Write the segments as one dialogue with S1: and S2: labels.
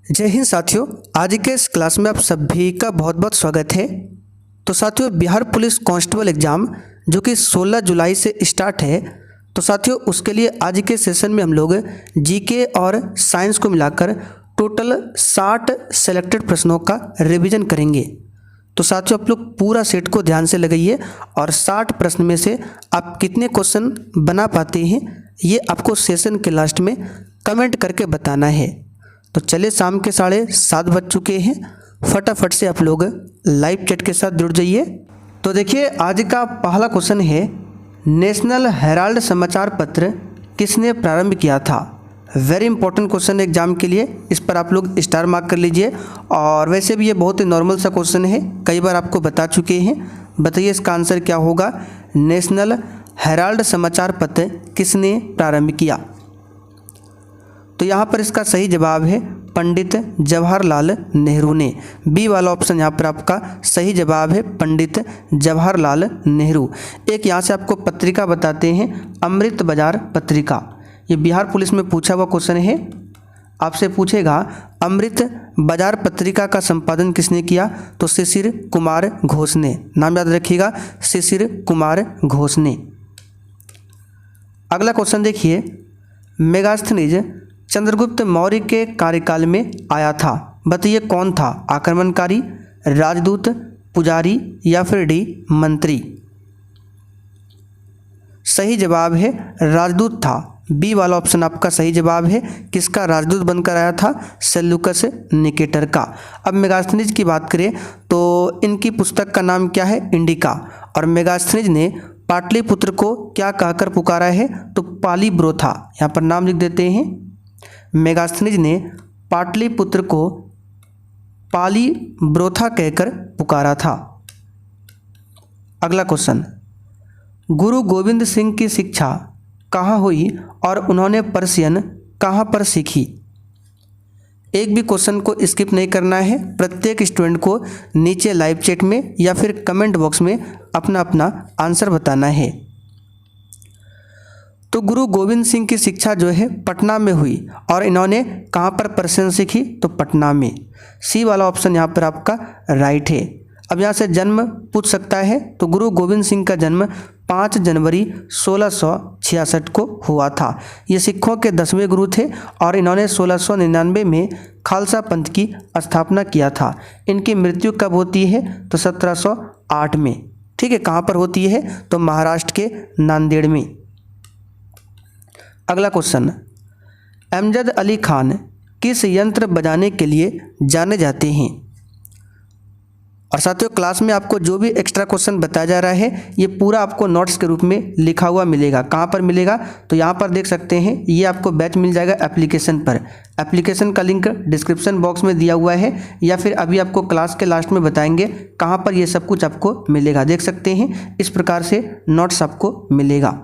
S1: जय हिंद साथियों, आज के इस क्लास में आप सभी का बहुत बहुत स्वागत है। तो साथियों, बिहार पुलिस कांस्टेबल एग्ज़ाम जो कि 16 जुलाई से स्टार्ट है, तो साथियों उसके लिए आज के सेशन में हम लोग जीके और साइंस को मिलाकर टोटल 60 सेलेक्टेड प्रश्नों का रिवीजन करेंगे। तो साथियों आप लोग पूरा सेट को ध्यान से लगाइए और 60 प्रश्न में से आप कितने क्वेश्चन बना पाते हैं ये आपको सेशन के लास्ट में कमेंट करके बताना है। तो चलिए, शाम के 7:30 बज चुके हैं, फटाफट से आप लोग लाइव चैट के साथ जुड़ जाइए। तो देखिए, आज का पहला क्वेश्चन है, नेशनल हेराल्ड समाचार पत्र किसने प्रारंभ किया था। वेरी इंपॉर्टेंट क्वेश्चन एग्जाम के लिए, इस पर आप लोग स्टार मार्क कर लीजिए। और वैसे भी ये बहुत ही नॉर्मल सा क्वेश्चन है, कई बार आपको बता चुके हैं। बताइए इसका आंसर क्या होगा। नेशनल हेराल्ड समाचार पत्र किसने प्रारंभ किया। तो यहाँ पर इसका सही जवाब है पंडित जवाहरलाल नेहरू ने। बी वाला ऑप्शन यहाँ पर आपका सही जवाब है, पंडित जवाहरलाल नेहरू। एक यहाँ से आपको पत्रिका बताते हैं, अमृत बाजार पत्रिका। ये बिहार पुलिस में पूछा हुआ क्वेश्चन है, आपसे पूछेगा अमृत बाजार पत्रिका का संपादन किसने किया। तो शिशिर कुमार घोष ने। नाम याद रखिएगा, शिशिर कुमार घोष ने। अगला क्वेश्चन देखिए, मेगास्थनीज चंद्रगुप्त मौर्य के कार्यकाल में आया था। बताइए कौन था। आक्रमणकारी, राजदूत, पुजारी या फिर डी मंत्री। सही जवाब है राजदूत था। बी वाला ऑप्शन आपका सही जवाब है। किसका राजदूत बनकर आया था। सेल्यूकस निकेटर का। अब मेगास्थनीज की बात करें तो इनकी पुस्तक का नाम क्या है, इंडिका। और मेगास्थनीज ने पाटलिपुत्र को क्या कहकर पुकारा है, तो पालीब्रोथा। यहाँ पर नाम लिख देते हैं। मेगास्थनीज ने पाटलिपुत्र को पालीब्रोथा कहकर पुकारा था। अगला क्वेश्चन, गुरु गोविंद सिंह की शिक्षा कहाँ हुई और उन्होंने पर्शियन कहाँ पर सीखी। एक भी क्वेश्चन को स्किप नहीं करना है। प्रत्येक स्टूडेंट को नीचे लाइव चैट में या फिर कमेंट बॉक्स में अपना अपना आंसर बताना है। तो गुरु गोविंद सिंह की शिक्षा जो है पटना में हुई और इन्होंने कहाँ पर पर्शियन सीखी, तो पटना में। सी वाला ऑप्शन यहाँ पर आपका राइट है। अब यहाँ से जन्म पूछ सकता है, तो गुरु गोविंद सिंह का जन्म 5 जनवरी 1666 को हुआ था। ये सिखों के 10वें गुरु थे और इन्होंने 1699 में खालसा पंथ की स्थापना किया था। इनकी मृत्यु कब होती है, तो 1708 में। ठीक है, कहाँ पर होती है, तो महाराष्ट्र के नांदेड़ में। अगला क्वेश्चन, अमजद अली खान किस यंत्र बजाने के लिए जाने जाते हैं। और साथियों, क्लास में आपको जो भी एक्स्ट्रा क्वेश्चन बताया जा रहा है ये पूरा आपको नोट्स के रूप में लिखा हुआ मिलेगा। कहाँ पर मिलेगा, तो यहाँ पर देख सकते हैं, ये आपको बैच मिल जाएगा एप्लीकेशन पर। एप्लीकेशन का लिंक डिस्क्रिप्शन बॉक्स में दिया हुआ है, या फिर अभी आपको क्लास के लास्ट में बताएंगे कहाँ पर ये सब कुछ आपको मिलेगा। देख सकते हैं, इस प्रकार से नोट्स आपको मिलेगा।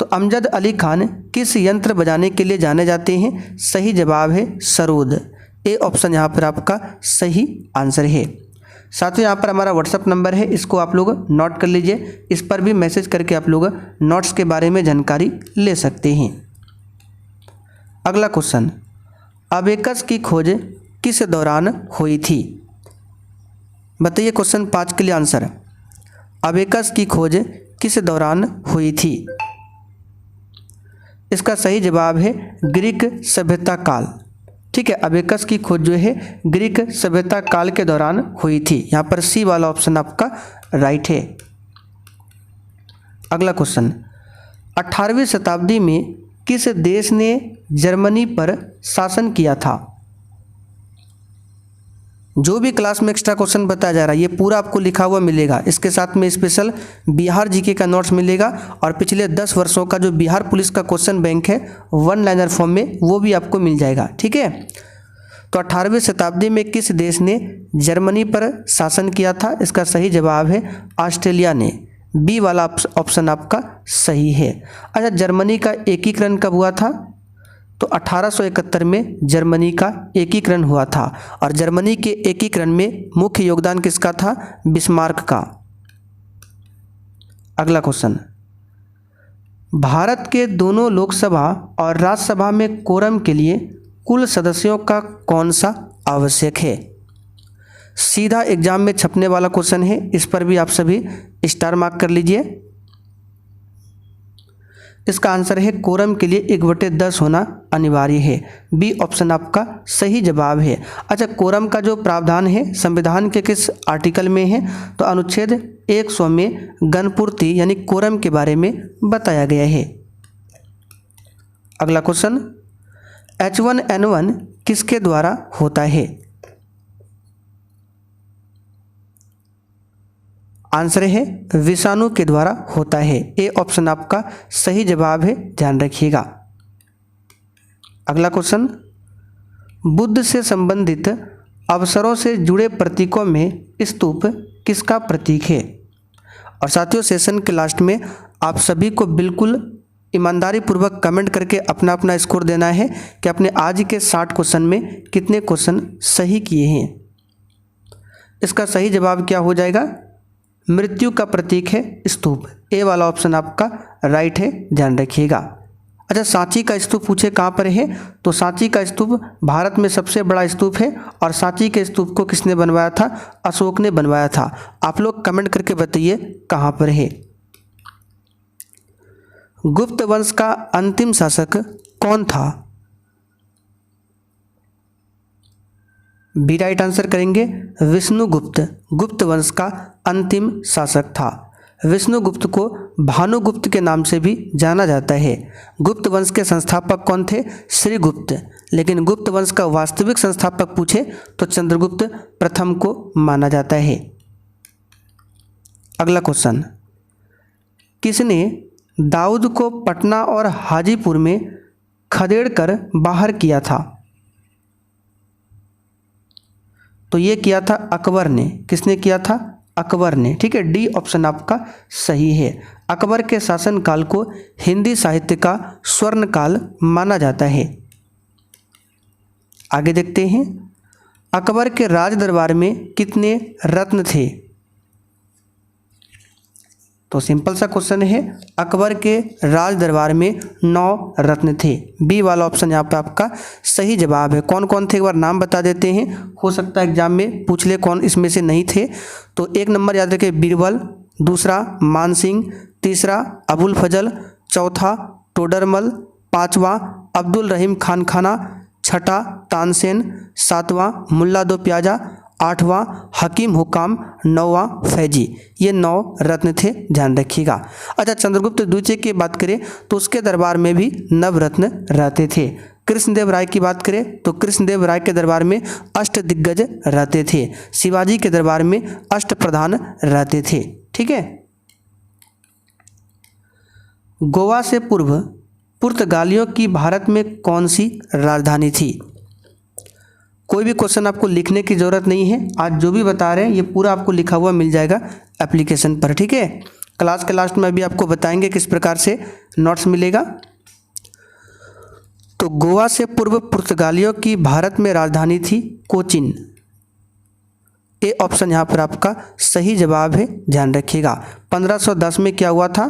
S1: तो अमजद अली खान किस यंत्र बजाने के लिए जाने जाते हैं। सही जवाब है सरोद। ए ऑप्शन यहाँ पर आपका सही आंसर है। साथियों, यहाँ पर हमारा व्हाट्सअप नंबर है, इसको आप लोग नोट कर लीजिए। इस पर भी मैसेज करके आप लोग नोट्स के बारे में जानकारी ले सकते हैं। अगला क्वेश्चन, अबेकस की खोज किस दौरान हुई थी। बताइए क्वेश्चन 5 के लिए आंसर। अबेकस की खोज किस दौरान हुई थी। इसका सही जवाब है ग्रीक सभ्यता काल। ठीक है, अबेकस की खोज जो है ग्रीक सभ्यता काल के दौरान हुई थी। यहाँ पर सी वाला ऑप्शन आपका राइट है। अगला क्वेश्चन, 18वीं शताब्दी में किस देश ने जर्मनी पर शासन किया था। जो भी क्लास में एक्स्ट्रा क्वेश्चन बताया जा रहा है ये पूरा आपको लिखा हुआ मिलेगा। इसके साथ में स्पेशल बिहार जीके का नोट्स मिलेगा और पिछले 10 वर्षों का जो बिहार पुलिस का क्वेश्चन बैंक है 1 लाइनर फॉर्म में वो भी आपको मिल जाएगा। ठीक है, तो 18वीं शताब्दी में किस देश ने जर्मनी पर शासन किया था। इसका सही जवाब है ऑस्ट्रेलिया ने। बी वाला ऑप्शन आपका सही है। अच्छा, जर्मनी का एकीकरण कब हुआ था, तो 1871 में जर्मनी का एकीकरण हुआ था। और जर्मनी के एकीकरण में मुख्य योगदान किसका था, बिस्मार्क का। अगला क्वेश्चन, भारत के दोनों लोकसभा और राज्यसभा में कोरम के लिए कुल सदस्यों का कौन सा आवश्यक है? सीधा एग्जाम में छपने वाला क्वेश्चन है, इस पर भी आप सभी स्टार मार्क कर लीजिए। इसका आंसर है कोरम के लिए 1/10 होना अनिवार्य है। बी ऑप्शन आपका सही जवाब है। अच्छा, कोरम का जो प्रावधान है संविधान के किस आर्टिकल में है? तो अनुच्छेद 100 में गणपूर्ति यानी कोरम के बारे में बताया गया है। अगला क्वेश्चन, H1N1 किसके द्वारा होता है? आंसर है विषाणु के द्वारा होता है। ए ऑप्शन आपका सही जवाब है, ध्यान रखिएगा। अगला क्वेश्चन, बुद्ध से संबंधित अवसरों से जुड़े प्रतीकों में स्तूप किसका प्रतीक है? और साथियों, सेशन के लास्ट में आप सभी को बिल्कुल ईमानदारी पूर्वक कमेंट करके अपना अपना स्कोर देना है कि आपने आज के 60 क्वेश्चन में कितने क्वेश्चन सही किए हैं। इसका सही जवाब क्या हो जाएगा? मृत्यु का प्रतीक है स्तूप। ए वाला ऑप्शन आपका राइट है, ध्यान रखिएगा। अच्छा, सांची का स्तूप पूछे कहाँ पर है? तो सांची का स्तूप भारत में सबसे बड़ा स्तूप है और सांची के स्तूप को किसने बनवाया था? अशोक ने बनवाया था। आप लोग कमेंट करके बताइए कहाँ पर है। गुप्त वंश का अंतिम शासक कौन था? बी राइट आंसर करेंगे विष्णुगुप्त गुप्त वंश का अंतिम शासक था। विष्णुगुप्त को भानुगुप्त के नाम से भी जाना जाता है। गुप्त वंश के संस्थापक कौन थे? श्रीगुप्त। लेकिन गुप्त वंश का वास्तविक संस्थापक पूछे तो चंद्रगुप्त प्रथम को माना जाता है। अगला क्वेश्चन, किसने दाऊद को पटना और हाजीपुर में खदेड़ कर बाहर किया था? तो ये किया था अकबर ने। किसने किया था? अकबर ने। ठीक है, डी ऑप्शन आपका सही है। अकबर के शासनकाल को हिंदी साहित्य का स्वर्ण काल माना जाता है। आगे देखते हैं, अकबर के राज दरबार में कितने रत्न थे? तो सिंपल सा क्वेश्चन है, अकबर के राज दरबार में 9 रत्न थे। बी वाला ऑप्शन यहाँ पे आपका सही जवाब है। कौन कौन थे एक बार नाम बता देते हैं, हो सकता है एग्जाम में पूछ ले कौन इसमें से नहीं थे। तो 1 नंबर याद रखें बीरबल, दूसरा मानसिंह, तीसरा अबुल फजल, चौथा टोडरमल, पाँचवा अब्दुल रहीम खान खाना, छठा तानसेन, सातवां मुल्ला दो प्याजा, आठवां हकीम हुकाम, नौवां फैजी। ये 9 रत्न थे, ध्यान रखिएगा। अच्छा, चंद्रगुप्त द्वितीय की बात करें तो उसके दरबार में भी नवरत्न रहते थे। कृष्णदेव राय की बात करें तो कृष्णदेव राय के दरबार में अष्टदिग्गज रहते थे। शिवाजी के दरबार में अष्टप्रधान रहते थे। ठीक है, गोवा से पूर्व पुर्तगालियों की भारत में कौन सी राजधानी थी? कोई भी क्वेश्चन आपको लिखने की ज़रूरत नहीं है, आज जो भी बता रहे हैं ये पूरा आपको लिखा हुआ मिल जाएगा एप्लीकेशन पर। ठीक है, क्लास के लास्ट में भी आपको बताएंगे किस प्रकार से नोट्स मिलेगा। तो गोवा से पूर्व पुर्तगालियों की भारत में राजधानी थी कोचिन। ए ऑप्शन यहाँ पर आपका सही जवाब है, ध्यान रखिएगा। 1510 में क्या हुआ था?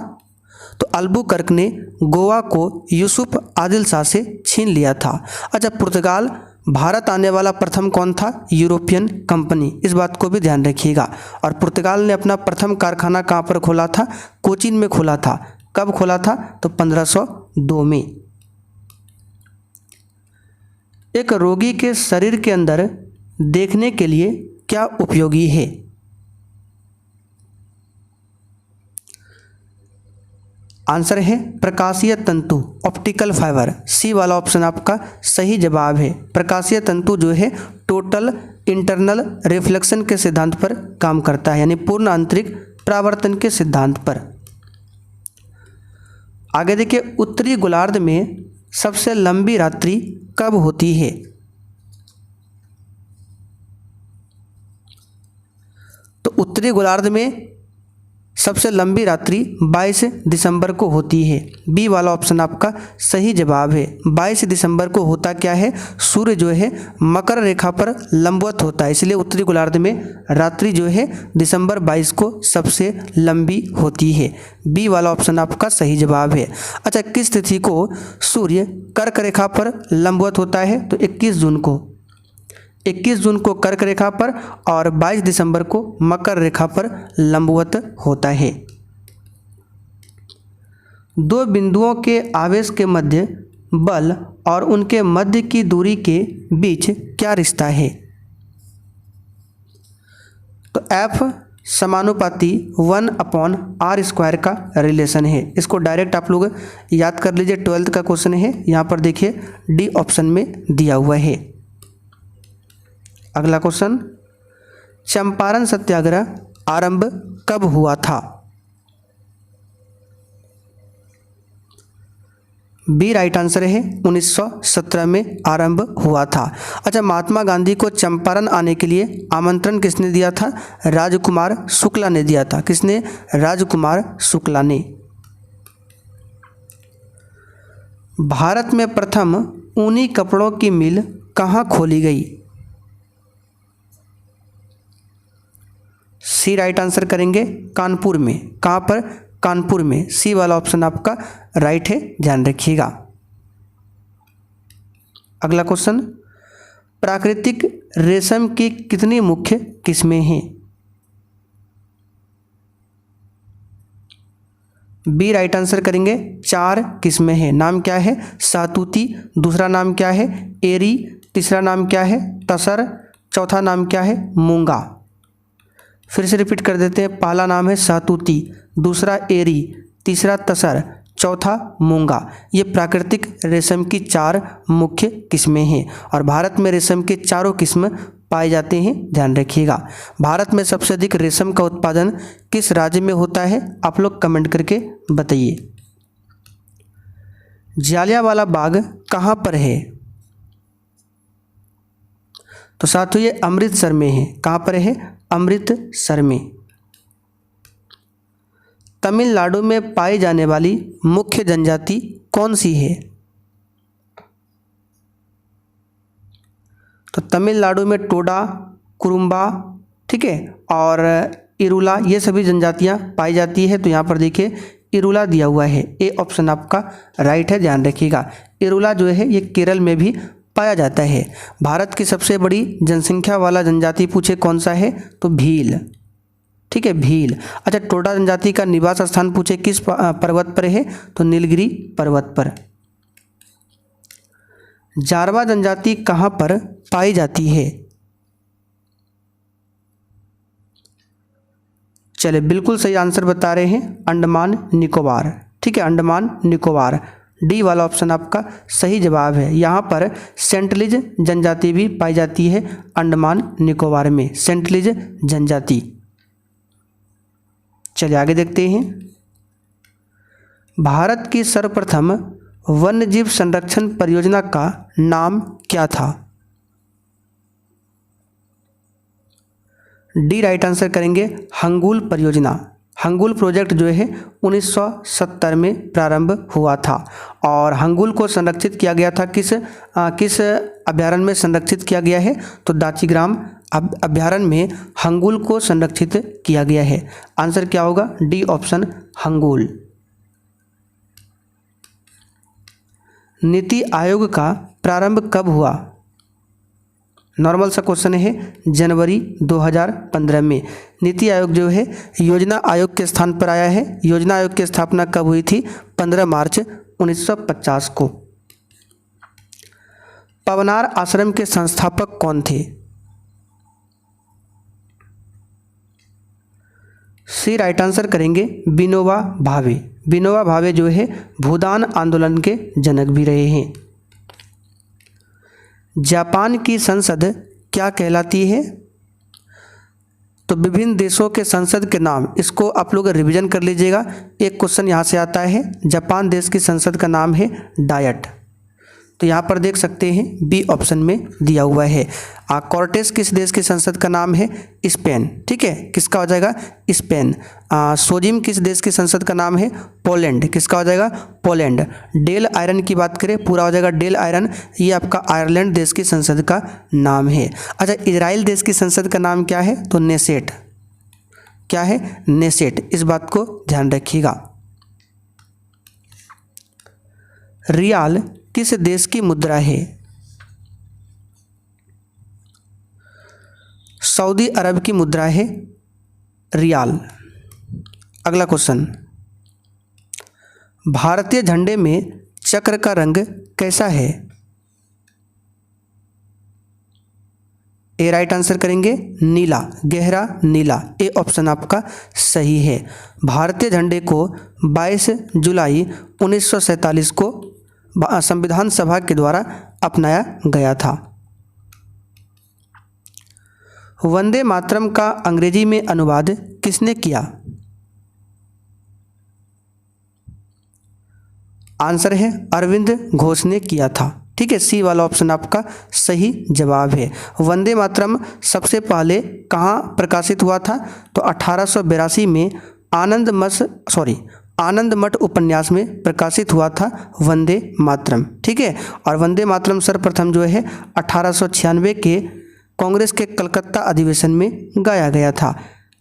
S1: तो अल्बुकर्क ने गोवा को यूसुफ आदिल शाह से छीन लिया था। अच्छा, पुर्तगाल भारत आने वाला प्रथम कौन था? European company. इस बात को भी ध्यान रखिएगा। और पुर्तगाल ने अपना प्रथम कारखाना कहाँ पर खोला था? कोचीन में खोला था। कब खोला था? तो 1502 में। एक रोगी के शरीर के अंदर देखने के लिए क्या उपयोगी है? आंसर है प्रकाशीय तंतु, ऑप्टिकल फाइबर। सी वाला ऑप्शन आपका सही जवाब है। प्रकाशीय तंतु जो है टोटल इंटरनल रिफ्लेक्शन के सिद्धांत पर काम करता है, यानी पूर्ण आंतरिक परावर्तन के सिद्धांत पर। आगे देखिए, उत्तरी गोलार्ध में सबसे लंबी रात्रि कब होती है? तो उत्तरी गोलार्ध में सबसे लंबी रात्रि 22 दिसंबर को होती है। बी वाला ऑप्शन आपका सही जवाब है। 22 दिसंबर को होता क्या है, सूर्य जो है मकर रेखा पर लंबवत होता है, इसलिए उत्तरी गोलार्ध में रात्रि जो है दिसंबर 22 को सबसे लंबी होती है। बी वाला ऑप्शन आपका सही जवाब है। अच्छा, किस तिथि को सूर्य कर्क रेखा पर लंबवत होता है, तो 21 जून को कर्क रेखा पर और 22 दिसंबर को मकर रेखा पर लंबवत होता है। दो बिंदुओं के आवेश के मध्य बल और उनके मध्य की दूरी के बीच क्या रिश्ता है, तो F समानुपाती 1/r² का रिलेशन है। इसको डायरेक्ट आप लोग याद कर लीजिए, 12th का क्वेश्चन है, यहाँ पर देखिए डी ऑप्शन में दिया हुआ है। अगला क्वेश्चन, चंपारण सत्याग्रह आरंभ कब हुआ था? बी राइट आंसर है, 1917 में आरंभ हुआ था। अच्छा, महात्मा गांधी को चंपारण आने के लिए आमंत्रण किसने दिया था? राजकुमार शुक्ला ने दिया था। किसने? राजकुमार शुक्ला ने। भारत में प्रथम ऊनी कपड़ों की मिल कहाँ खोली गई? सी राइट आंसर करेंगे, कानपुर में। कहाँ पर? कानपुर में। सी वाला ऑप्शन आपका राइट है, ध्यान रखिएगा। अगला क्वेश्चन, प्राकृतिक रेशम की कितनी मुख्य किस्में हैं? बी राइट आंसर करेंगे, 4 किस्में हैं। नाम क्या है? सातूती, दूसरा नाम क्या है? एरी, तीसरा नाम क्या है? तसर, चौथा नाम क्या है? मूंगा। फिर से रिपीट कर देते हैं, पहला नाम है सातूती, दूसरा एरी, तीसरा तसर, चौथा मूंगा। ये प्राकृतिक रेशम की 4 मुख्य किस्में हैं और भारत में रेशम के चारों किस्म पाए जाते हैं, ध्यान रखिएगा। भारत में सबसे अधिक रेशम का उत्पादन किस राज्य में होता है, आप लोग कमेंट करके बताइए। जालियांवाला बाग कहाँ पर है? तो साथियों ये अमृतसर में है। कहाँ पर है? अमृतसर में। तमिलनाडु में पाई जाने वाली मुख्य जनजाति कौन सी है? तो तमिलनाडु में टोडा, कुरुम्बा, ठीक है, और इरुला, ये सभी जनजातियां पाई जाती है। तो यहाँ पर देखिए इरुला दिया हुआ है, ए ऑप्शन आपका राइट है, ध्यान रखिएगा। इरुला जो है ये केरल में भी पाया जाता है। भारत की सबसे बड़ी जनसंख्या वाला जनजाति पूछे कौन सा है, तो भील, ठीक है, भील। अच्छा, टोडा जनजाति का निवास स्थान पूछे किस पर्वत पर है, तो नीलगिरी पर्वत पर। जारवा जनजाति कहाँ पर पाई जाती है? चलिए बिल्कुल सही आंसर बता रहे हैं, अंडमान निकोबार, ठीक है, अंडमान निकोबार। डी वाला ऑप्शन आपका सही जवाब है। यहाँ पर सेंटलिज जनजाति भी पाई जाती है अंडमान निकोबार में, सेंटलिज जनजाति। चलिए आगे देखते हैं। भारत की सर्वप्रथम वन्यजीव संरक्षण परियोजना का नाम क्या था? डी राइट आंसर करेंगे, हंगुल परियोजना। हंगुल प्रोजेक्ट जो है 1970 में प्रारंभ हुआ था और हंगुल को संरक्षित किया गया था किस अभ्यारण्य में संरक्षित किया गया है, तो दाचीग्राम अभ्यारण्य में हंगुल को संरक्षित किया गया है। आंसर क्या होगा? D option, hangul. नीति आयोग का प्रारंभ कब हुआ? नॉर्मल सा क्वेश्चन है, जनवरी 2015 में। नीति आयोग जो है योजना आयोग के स्थान पर आया है। योजना आयोग की स्थापना कब हुई थी? 15 मार्च 1950 को। पवनार आश्रम के संस्थापक कौन थे? सी राइट आंसर करेंगे, विनोबा भावे। विनोबा भावे जो है भूदान आंदोलन के जनक भी रहे हैं। जापान की संसद क्या कहलाती है? तो विभिन्न देशों के संसद के नाम, इसको आप लोग रिवीजन कर लीजिएगा। एक क्वेश्चन यहाँ से आता है, जापान देश की संसद का नाम है डायट। तो यहाँ पर देख सकते हैं बी ऑप्शन में दिया हुआ है। कॉर्टेस किस देश की संसद का नाम है? स्पेन। ठीक है, किसका हो जाएगा? स्पेन। सोजिम किस देश की संसद का नाम है? पोलैंड। किसका हो जाएगा? पोलैंड। डेल आयरन की बात करें, पूरा हो जाएगा डेल आयरन, ये आपका आयरलैंड देश की संसद का नाम है। अच्छा, इजराइल देश की संसद का नाम क्या है? तो नेसेट। क्या है? नेसेट। इस बात को ध्यान रखिएगा। रियाल किस देश की मुद्रा है? सऊदी अरब की मुद्रा है रियाल। अगला क्वेश्चन, भारतीय झंडे में चक्र का रंग कैसा है? ए राइट आंसर करेंगे नीला, गहरा नीला। ए ऑप्शन आपका सही है। भारतीय झंडे को 22 जुलाई 1947 को संविधान सभा के द्वारा अपनाया गया था। वंदे मातरम का अंग्रेजी में अनुवाद किसने किया? आंसर है अरविंद घोष ने किया था। ठीक है, सी वाला ऑप्शन आपका सही जवाब है। वंदे मातरम सबसे पहले कहाँ प्रकाशित हुआ था? तो 1882 में आनंद मठ उपन्यास में प्रकाशित हुआ था वंदे मातरम। ठीक है, और वंदे मातरम सर्वप्रथम जो है 1896 के कांग्रेस के कलकत्ता अधिवेशन में गाया गया था।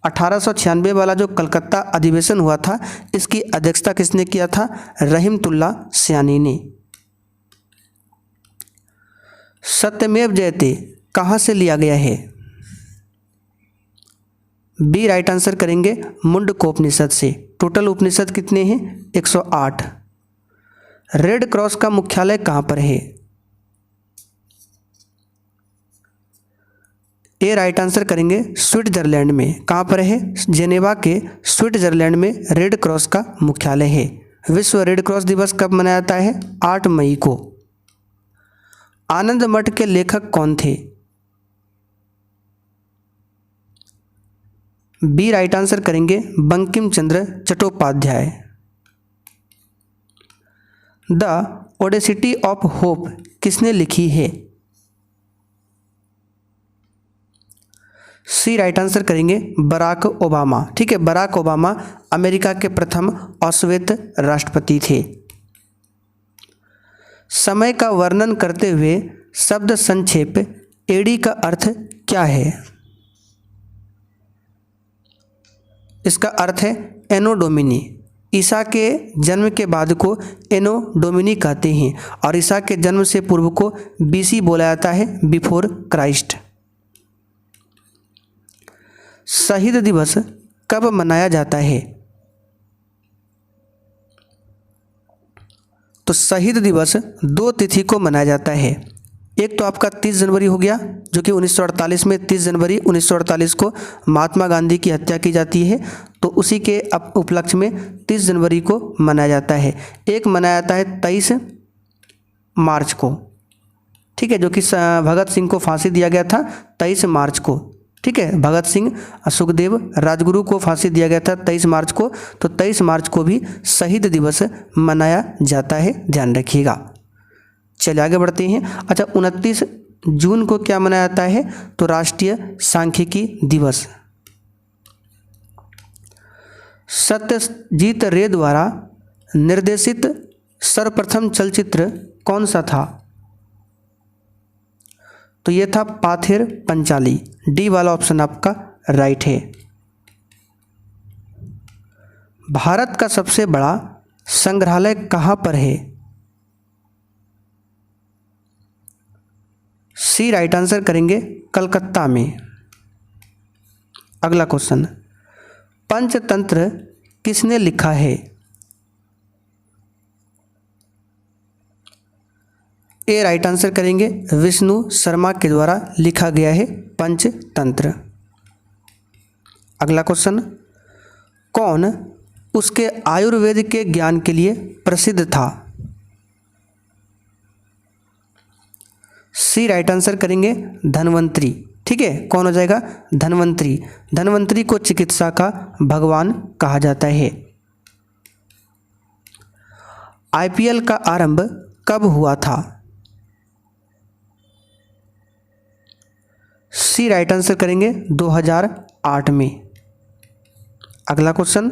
S1: 1896 वाला जो कलकत्ता अधिवेशन हुआ था, इसकी अध्यक्षता किसने किया था? रहीमतुल्लाह सयानी ने। सत्यमेव जयते कहाँ से लिया गया है? बी राइट आंसर करेंगे मुंडकोपनिषद से। टोटल उपनिषद कितने हैं? 108। रेड क्रॉस का मुख्यालय कहाँ पर है? ए राइट आंसर करेंगे स्विट्जरलैंड में। कहाँ पर है? जेनेवा के स्विट्जरलैंड में रेड क्रॉस का मुख्यालय है। विश्व रेड क्रॉस दिवस कब मनाया जाता है? 8 मई को। आनंद मठ के लेखक कौन थे? बी राइट आंसर करेंगे Bankim Chandra Chattopadhyay. The audacity of hope किसने लिखी है? सी राइट आंसर करेंगे बराक ओबामा। ठीक है, बराक ओबामा अमेरिका के प्रथम अश्वेत राष्ट्रपति थे। समय का वर्णन करते हुए शब्द संक्षेप एडी का अर्थ क्या है? इसका अर्थ है एनो डोमिनी। ईसा के जन्म के बाद को एनो डोमिनी कहते हैं और ईसा के जन्म से पूर्व को बीसी बोला जाता है, बिफोर क्राइस्ट। शहीद दिवस कब मनाया जाता है? तो शहीद दिवस 2 तिथि को मनाया जाता है। एक तो आपका 30 जनवरी हो गया, जो कि 1948 में 30 जनवरी 1948 को महात्मा गांधी की हत्या की जाती है, तो उसी के उपलक्ष्य में 30 जनवरी को मनाया जाता है। एक मनाया जाता है 23 मार्च को। ठीक है, जो कि भगत सिंह को फांसी दिया गया था 23 मार्च को। ठीक है, भगत सिंह सुखदेव राजगुरु को फांसी दिया गया था 23 मार्च को, तो 23 मार्च को भी शहीद दिवस मनाया जाता है, ध्यान रखिएगा। चलिए आगे बढ़ते हैं। अच्छा, 29 जून को क्या मनाया जाता है? तो राष्ट्रीय सांख्यिकी दिवस। सत्यजीत रे द्वारा निर्देशित सर्वप्रथम चलचित्र कौन सा था? तो ये था पाथेर पंचाली। डी वाला ऑप्शन आपका राइट है। भारत का सबसे बड़ा संग्रहालय कहाँ पर है? सी राइट आंसर करेंगे कलकत्ता में। अगला क्वेश्चन, पंचतंत्र किसने लिखा है? ए राइट आंसर करेंगे विष्णु शर्मा के द्वारा लिखा गया है पंचतंत्र। अगला क्वेश्चन, कौन उसके आयुर्वेद के ज्ञान के लिए प्रसिद्ध था? सी राइट आंसर करेंगे धन्वंतरी। ठीक है, कौन हो जाएगा? धन्वंतरी। धन्वंतरी को चिकित्सा का भगवान कहा जाता है। आईपीएल का आरंभ कब हुआ था? सी राइट आंसर करेंगे 2008 में। अगला क्वेश्चन,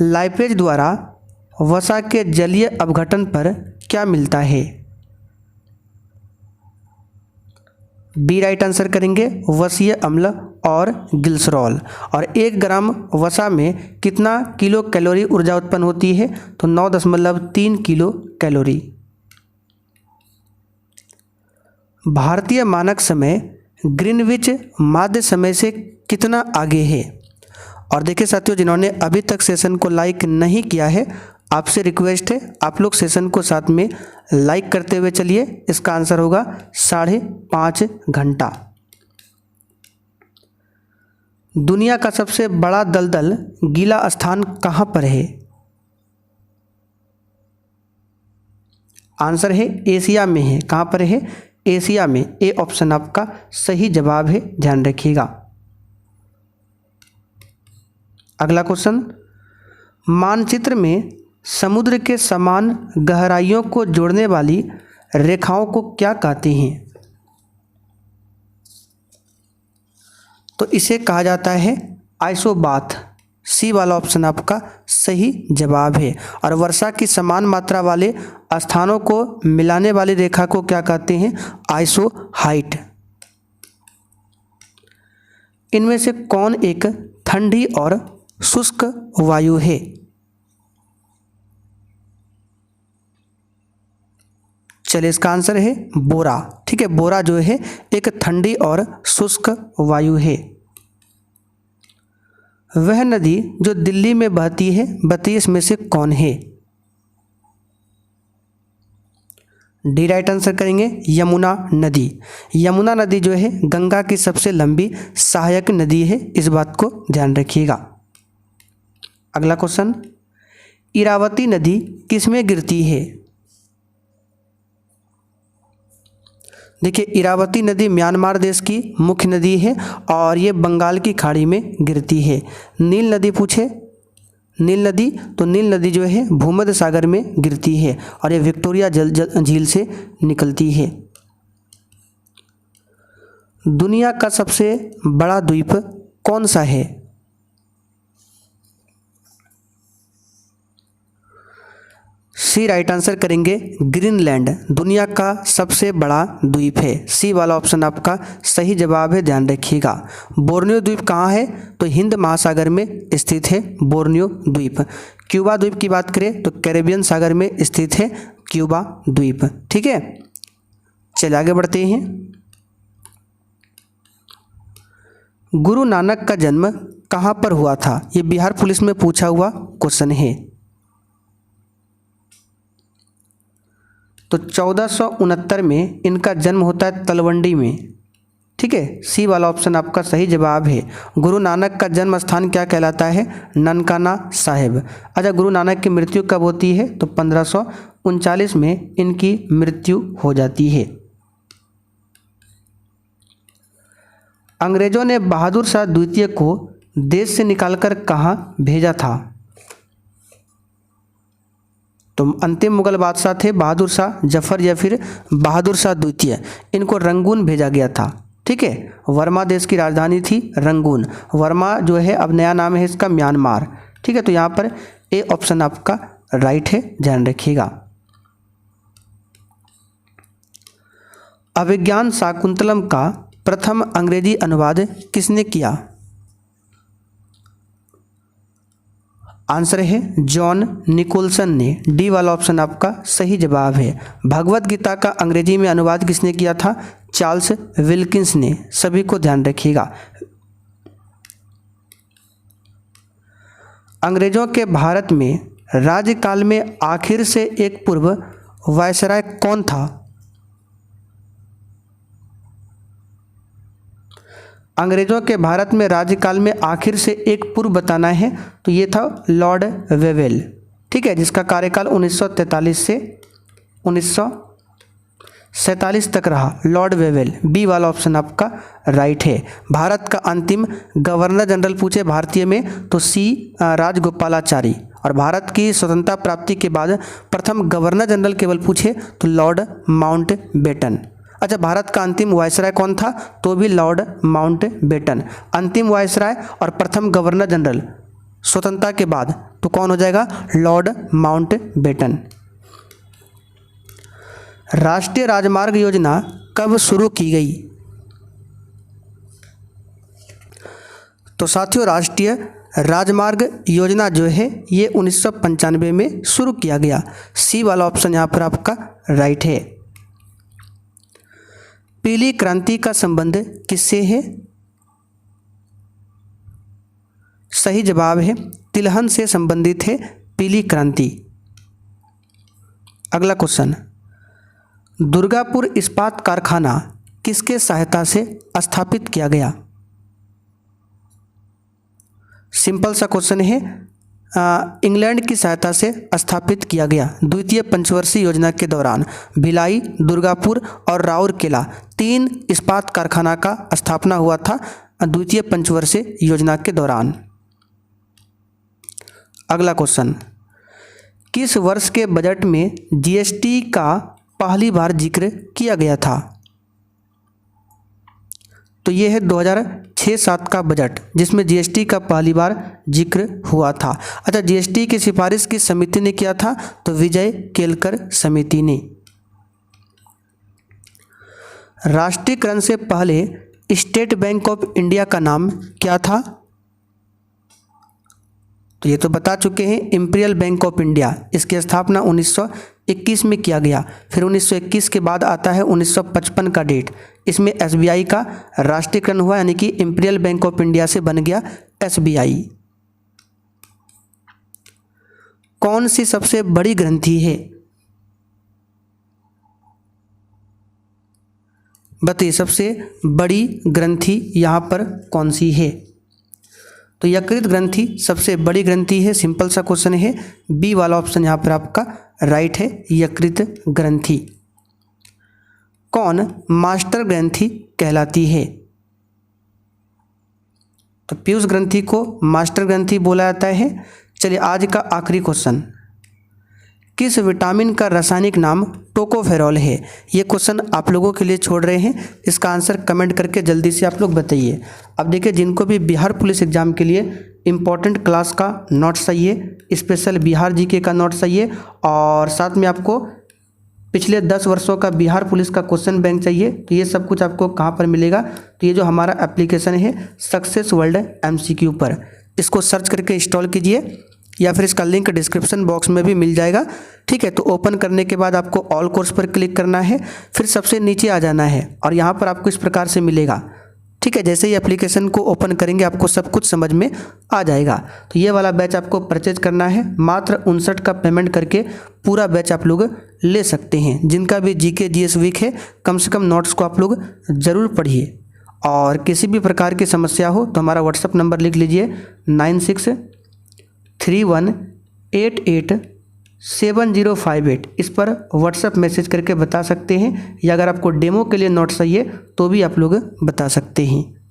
S1: लाइपेज द्वारा वसा के जलीय अपघटन पर क्या मिलता है? बी राइट आंसर करेंगे वसीय अम्ल और ग्लिसरॉल। और 1 ग्राम वसा में कितना किलो कैलोरी ऊर्जा उत्पन्न होती है? तो 9.3 किलो कैलोरी। भारतीय मानक समय ग्रीनविच माध्य समय से कितना आगे है? और देखिए साथियों, जिन्होंने अभी तक सेशन को लाइक नहीं किया है, आपसे रिक्वेस्ट है आप लोग सेशन को साथ में लाइक करते हुए चलिए। इसका आंसर होगा 5.5 घंटा। दुनिया का सबसे बड़ा दलदल गीला स्थान कहाँ पर है? आंसर है एशिया में है। कहाँ पर है? एशिया में। ए ऑप्शन आपका सही जवाब है, ध्यान रखिएगा। अगला क्वेश्चन, मानचित्र में समुद्र के समान गहराइयों को जोड़ने वाली रेखाओं को क्या कहते हैं? तो इसे कहा जाता है आइसोबाथ। सी वाला ऑप्शन आपका सही जवाब है। और वर्षा की समान मात्रा वाले स्थानों को मिलाने वाली रेखा को क्या कहते हैं? आइसोहाइट। इनमें से कौन एक ठंडी और शुष्क वायु है? चलिए, इसका आंसर है बोरा। ठीक है, बोरा जो है एक ठंडी और शुष्क वायु है। वह नदी जो दिल्ली में बहती है, बताइए में से कौन है? डी राइट आंसर करेंगे यमुना नदी। यमुना नदी जो है गंगा की सबसे लंबी सहायक नदी है, इस बात को ध्यान रखिएगा। अगला क्वेश्चन, इरावती नदी किसमें गिरती है? देखिए, इरावती नदी म्यांमार देश की मुख्य नदी है और ये बंगाल की खाड़ी में गिरती है। नील नदी पूछे, नील नदी, तो नील नदी जो है भूमध्य सागर में गिरती है और ये विक्टोरिया झील से निकलती है। दुनिया का सबसे बड़ा द्वीप कौन सा है? सी राइट आंसर करेंगे ग्रीनलैंड। दुनिया का सबसे बड़ा द्वीप है। सी वाला ऑप्शन आपका सही जवाब है, ध्यान रखिएगा। बोर्नियो द्वीप कहाँ है? तो हिंद महासागर में स्थित है बोर्नियो द्वीप। क्यूबा द्वीप की बात करें तो कैरेबियन सागर में स्थित है क्यूबा द्वीप। ठीक है, चलिए आगे बढ़ते हैं। गुरु नानक का जन्म कहाँ पर हुआ था? ये बिहार पुलिस में पूछा हुआ क्वेश्चन है। तो 1469 में इनका जन्म होता है तलवंडी में। ठीक है, सी वाला ऑप्शन आपका सही जवाब है। गुरु नानक का जन्म स्थान क्या कहलाता है? ननकाना साहिब। अच्छा, गुरु नानक की मृत्यु कब होती है? तो 1539 में इनकी मृत्यु हो जाती है। अंग्रेजों ने बहादुर शाह द्वितीय को देश से निकालकर कहाँ भेजा था? तो अंतिम मुगल बादशाह थे बहादुर शाह जफर या फिर बहादुर शाह द्वितीय। इनको रंगून भेजा गया था। ठीक है, वर्मा देश की राजधानी थी रंगून। वर्मा जो है अब नया नाम है इसका म्यांमार। ठीक है, तो यहाँ पर ए ऑप्शन आपका राइट है, ध्यान रखिएगा। अभिज्ञान शाकुंतलम का प्रथम अंग्रेजी अनुवाद किसने किया? आंसर है जॉन निकोलसन ने। डी वाला ऑप्शन आपका सही जवाब है। भगवत गीता का अंग्रेजी में अनुवाद किसने किया था? चार्ल्स विल्किंस ने। सभी को ध्यान रखिएगा। अंग्रेजों के भारत में राज्यकाल में आखिर से एक पूर्व वायसराय कौन था? अंग्रेजों के भारत में राज्यकाल में आखिर से एक पूर्व बताना है तो ये था लॉर्ड वेवेल। ठीक है, जिसका कार्यकाल 1943 से 1947 तक रहा, लॉर्ड वेवेल। बी वाला ऑप्शन आपका राइट है। भारत का अंतिम गवर्नर जनरल पूछे भारतीय में तो सी राजगोपालाचारी। और भारत की स्वतंत्रता प्राप्ति के बाद प्रथम गवर्नर जनरल केवल पूछे तो लॉर्ड माउंटबेटन। अच्छा, भारत का अंतिम वायसराय कौन था? तो भी लॉर्ड माउंटबेटन। अंतिम वायसराय और प्रथम गवर्नर जनरल स्वतंत्रता के बाद तो कौन हो जाएगा? Lord Mountbatten. राष्ट्रीय राजमार्ग योजना कब शुरू की गई? तो साथियों, राष्ट्रीय राजमार्ग योजना जो है ये 1995 में शुरू किया गया। सी वाला ऑप्शन यहाँ पर आपका राइट है। पीली क्रांति का संबंध किससे है? सही जवाब है तिलहन से संबंधित है पीली क्रांति। अगला क्वेश्चन, दुर्गापुर इस्पात कारखाना किसके सहायता से स्थापित किया गया? सिंपल सा क्वेश्चन है, इंग्लैंड की सहायता से स्थापित किया गया। द्वितीय पंचवर्षीय योजना के दौरान भिलाई, दुर्गापुर और राउरकेला 3 इस्पात कारखाना का स्थापना हुआ था द्वितीय पंचवर्षीय योजना के दौरान। अगला क्वेश्चन, किस वर्ष के बजट में जीएसटी का पहली बार जिक्र किया गया था? तो ये है 2006-07 का बजट जिसमें जीएसटी का पहली बार जिक्र हुआ था। अच्छा, जीएसटी की सिफारिश किस समिति ने किया था? तो विजय केलकर समिति ने। राष्ट्रीयकरण से पहले स्टेट बैंक ऑफ इंडिया का नाम क्या था? तो ये तो बता चुके हैं, इंपीरियल बैंक ऑफ इंडिया। इसकी स्थापना 1921 में किया गया। फिर 1921 के बाद आता है 1955 का डेट। इसमें एसबीआई का राष्ट्रीयकरण हुआ, यानी कि इंपीरियल बैंक ऑफ इंडिया से बन गया एसबीआई। कौन सी सबसे बड़ी ग्रंथि है? बताइए, सबसे बड़ी ग्रंथि यहाँ पर कौन सी है? तो यकृत ग्रंथि सबसे बड़ी ग्रंथि है। सिंपल सा क्वेश्चन है, बी वाला ऑप्शन यहाँ पर आपका राइट है, यकृत ग्रंथि। कौन मास्टर ग्रंथि कहलाती है? तो पीयूष ग्रंथि को मास्टर ग्रंथि बोला जाता है। चलिए आज का आखिरी क्वेश्चन, किस विटामिन का रासायनिक नाम टोकोफेरॉल है? ये क्वेश्चन आप लोगों के लिए छोड़ रहे हैं, इसका आंसर कमेंट करके जल्दी से आप लोग बताइए। अब देखिए, जिनको भी बिहार पुलिस एग्जाम के लिए इम्पोर्टेंट क्लास का नोट्स चाहिए, स्पेशल बिहार जीके का नोट्स चाहिए और साथ में आपको पिछले 10 वर्षों का बिहार पुलिस का क्वेश्चन बैंक चाहिए, तो ये सब कुछ आपको कहाँ पर मिलेगा? तो ये जो हमारा एप्लीकेशन है सक्सेस वर्ल्ड MCQ पर, इसको सर्च करके इंस्टॉल कीजिए या फिर इसका लिंक डिस्क्रिप्शन बॉक्स में भी मिल जाएगा। ठीक है, तो ओपन करने के बाद आपको ऑल कोर्स पर क्लिक करना है, फिर सबसे नीचे आ जाना है और यहाँ पर आपको इस प्रकार से मिलेगा। ठीक है, जैसे ही एप्लीकेशन को ओपन करेंगे आपको सब कुछ समझ में आ जाएगा। तो ये वाला बैच आपको परचेज करना है, मात्र 59 का पेमेंट करके पूरा बैच आप लोग ले सकते हैं। जिनका भी GK GS वीक है, कम से कम नोट्स को आप लोग ज़रूर पढ़िए और किसी भी प्रकार की समस्या हो तो हमारा व्हाट्सअप नंबर लिख लीजिए 9631887058। इस पर व्हाट्सअप मैसेज करके बता सकते हैं, या अगर आपको डेमो के लिए नोट्स चाहिए तो भी आप लोग बता सकते हैं।